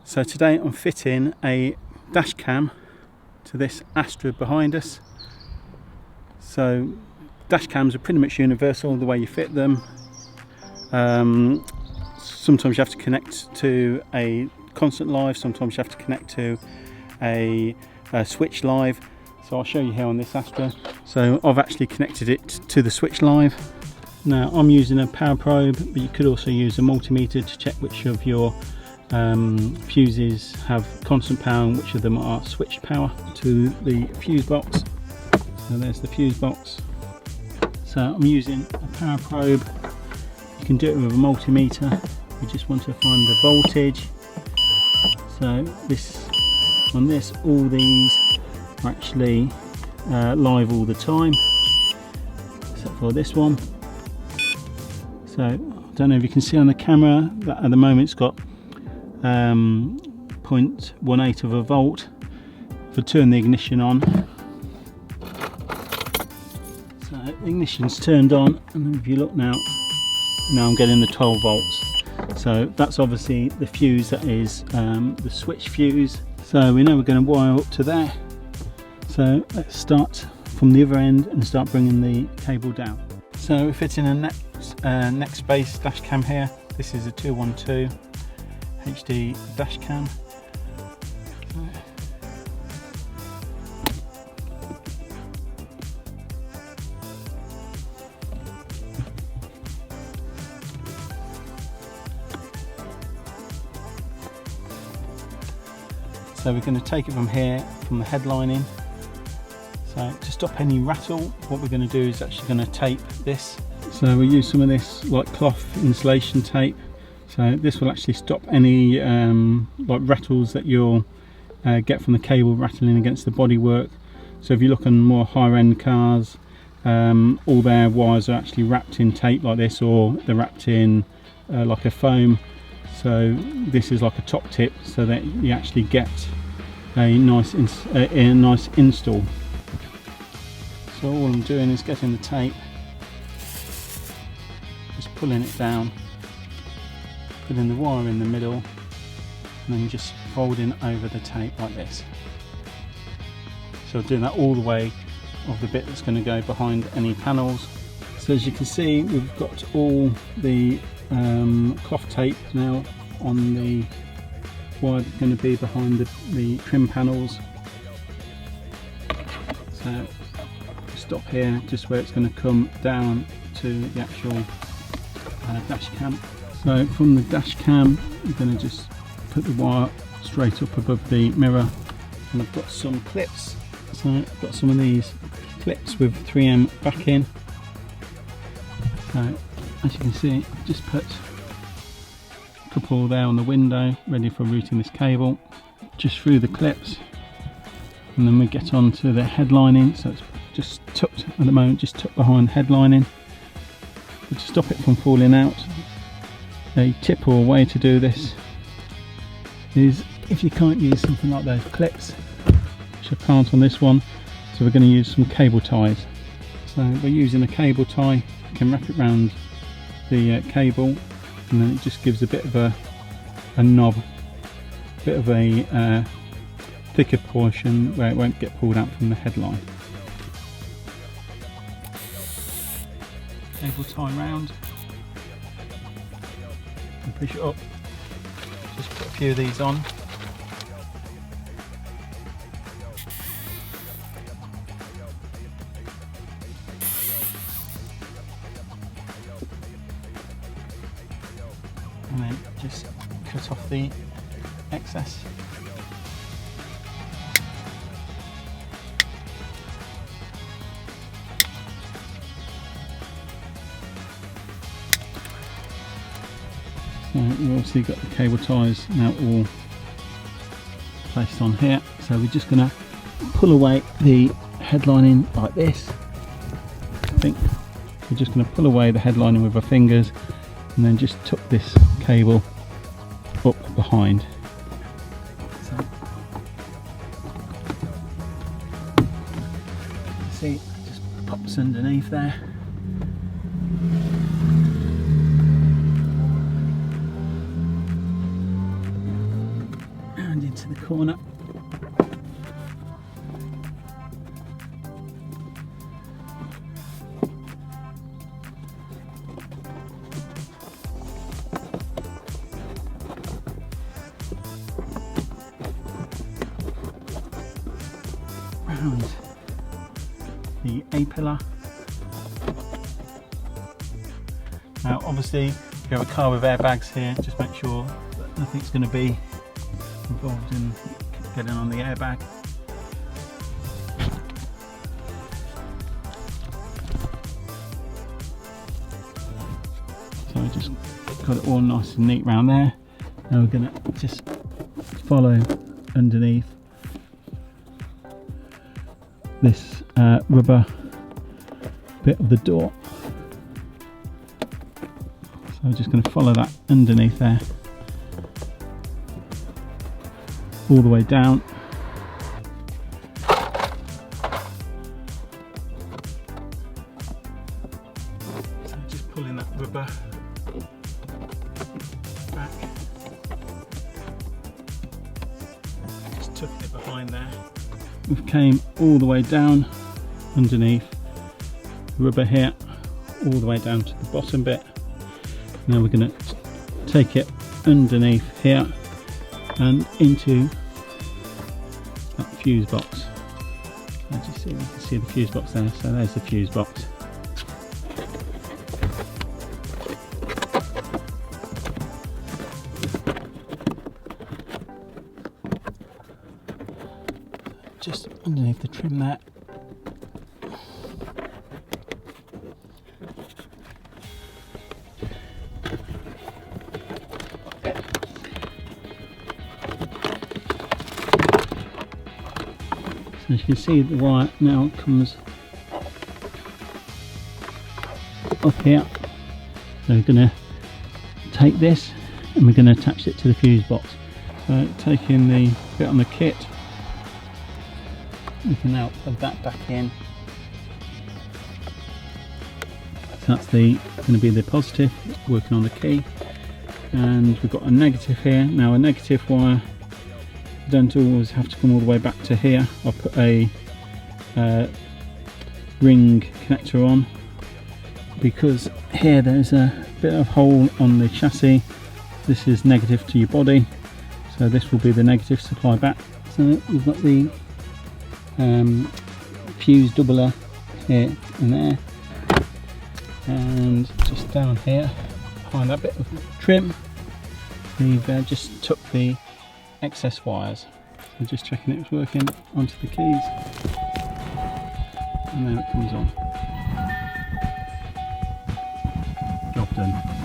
So today I'm fitting a dash cam to this Astra behind us. So dash cams are pretty much universal the way you fit them. Sometimes you have to connect to a constant live, sometimes you have to connect to a switch live. So I'll show you here on this Astra. So I've actually connected it to the switch live. Now I'm using a power probe, but you could also use a multimeter to check which of your fuses have constant power and which of them are switched power to the fuse box. So there's the fuse box. So I'm using a power probe. You can do it with a multimeter. You just want to find the voltage. So on this, all these are actually live all the time, except for this one. So I don't know if you can see on the camera that at the moment it's got 0.18 of a volt. If I turn the ignition on, so the ignition's turned on, and if you look now I'm getting the 12 volts. So that's obviously the fuse, that is the switch fuse. So we know we're going to wire up to there. So let's start from the other end and start bringing the cable down. So we're fitting a netbase dash cam here. This is a 212 HD dash cam. So we're going to take it from here, from the headlining. So to stop any rattle, what we're going to do is actually going to tape this. So we use some of this like cloth insulation tape. So this will actually stop any like rattles that you'll get from the cable rattling against the bodywork. So if you look on more higher end cars, all their wires are actually wrapped in tape like this, or they're wrapped in like a foam. So this is like a top tip, so that you actually get a nice install. So all I'm doing is getting the tape, just pulling it down, putting the wire in the middle, and then just folding over the tape like this. So doing that all the way of the bit that's going to go behind any panels. So as you can see, we've got all the cloth tape now on the wire that's going to be behind the trim panels. So stop here, just where it's going to come down to the actual dash cam. So from the dash cam, I'm going to just put the wire straight up above the mirror, and I've got some clips. So I've got some of these clips with 3M backing. So as you can see, I've just put a couple there on the window, ready for routing this cable, just through the clips, and then we get on to the headlining. So it's just tucked at the moment, just tucked behind headlining. But to stop it from falling out, a tip or a way to do this is, if you can't use something like those clips, which I can't on this one, so we're going to use some cable ties. So we're using a cable tie. You can wrap it around the cable, and then it just gives a bit of a knob, bit of a thicker portion where it won't get pulled out from the headline. Cable tie round and push it up. Just put a few of these on. And then just cut off the excess. So we've obviously got the cable ties now all placed on here. So we're just going to pull away the headlining like this. I think we're just going to pull away the headlining with our fingers, and then just tuck this cable up behind. So, see, it just pops underneath there. into the corner. Round the A-pillar. Now obviously if you have a car with airbags here, just make sure that nothing's going to be involved in getting on the airbag. So I just got it all nice and neat round there. Now we're going to just follow underneath this rubber bit of the door. So I'm just going to follow that underneath there, all the way down. So just pulling that rubber back, just tucking it behind there. We came all the way down underneath the rubber here, all the way down to the bottom bit. Now we're going to take it underneath here and into that fuse box. As you see, you can see the fuse box there, so there's the fuse box. Just underneath the trim there. So as you can see, the wire now comes up here. So we're going to take this and we're going to attach it to the fuse box. So taking the bit on the kit, we can now plug that back in. So that's going to be the positive working on the key, and we've got a negative here. Now a negative wire, you don't always have to come all the way back to here. I'll put a ring connector on because here there's a bit of hole on the chassis. This is negative to your body, so this will be the negative supply back. So we've got the fuse doubler here and there, and just down here behind that bit of trim we've just took the excess wires. So just checking it was working onto the keys, and there it comes on. Job done.